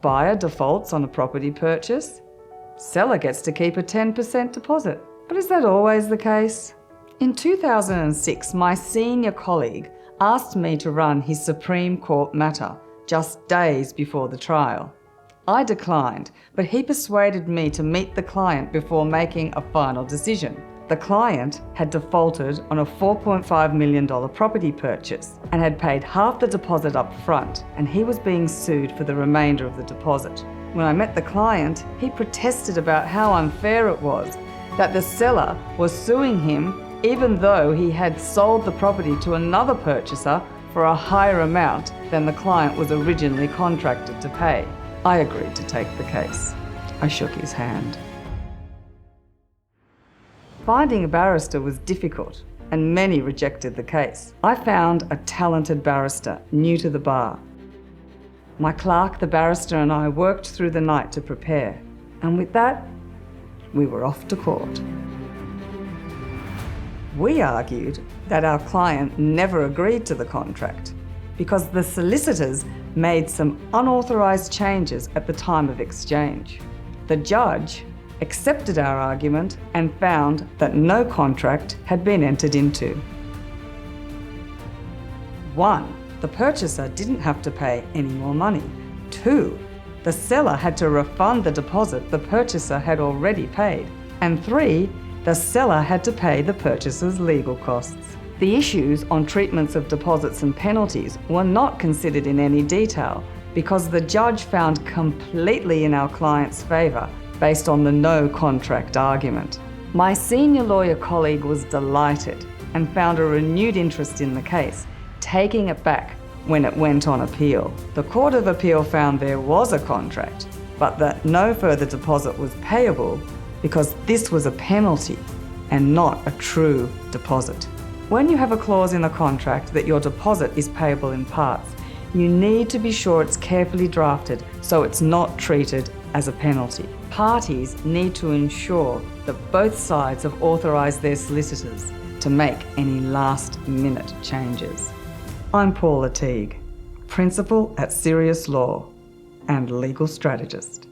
Buyer defaults on a property purchase. Seller gets to keep a 10% deposit. But is that always the case? In 2006, my senior colleague asked me to run his Supreme Court matter just days before the trial. I declined, but he persuaded me to meet the client before making a final decision. The client had defaulted on a $4.5 million property purchase and had paid half the deposit up front, and he was being sued for the remainder of the deposit. When I met the client, he protested about how unfair it was that the seller was suing him even though he had sold the property to another purchaser for a higher amount than the client was originally contracted to pay. I agreed to take the case. I shook his hand. Finding a barrister was difficult, and many rejected the case. I found a talented barrister new to the bar. My clerk, the barrister, and I worked through the night to prepare, and with that, we were off to court. We argued that our client never agreed to the contract because the solicitors made some unauthorised changes at the time of exchange. The judge accepted our argument and found that no contract had been entered into. 1. The purchaser didn't have to pay any more money. 2. The seller had to refund the deposit the purchaser had already paid. And 3. The seller had to pay the purchaser's legal costs. The issues on treatments of deposits and penalties were not considered in any detail because the judge found completely in our client's favour based on the no contract argument. My senior lawyer colleague was delighted and found a renewed interest in the case, taking it back when it went on appeal. The Court of Appeal found there was a contract, but that no further deposit was payable because this was a penalty and not a true deposit. When you have a clause in a contract that your deposit is payable in parts, you need to be sure it's carefully drafted so it's not treated as a penalty. Parties need to ensure that both sides have authorised their solicitors to make any last-minute changes. I'm Paula Teague, Principal at Sirius Law and Legal Strategist.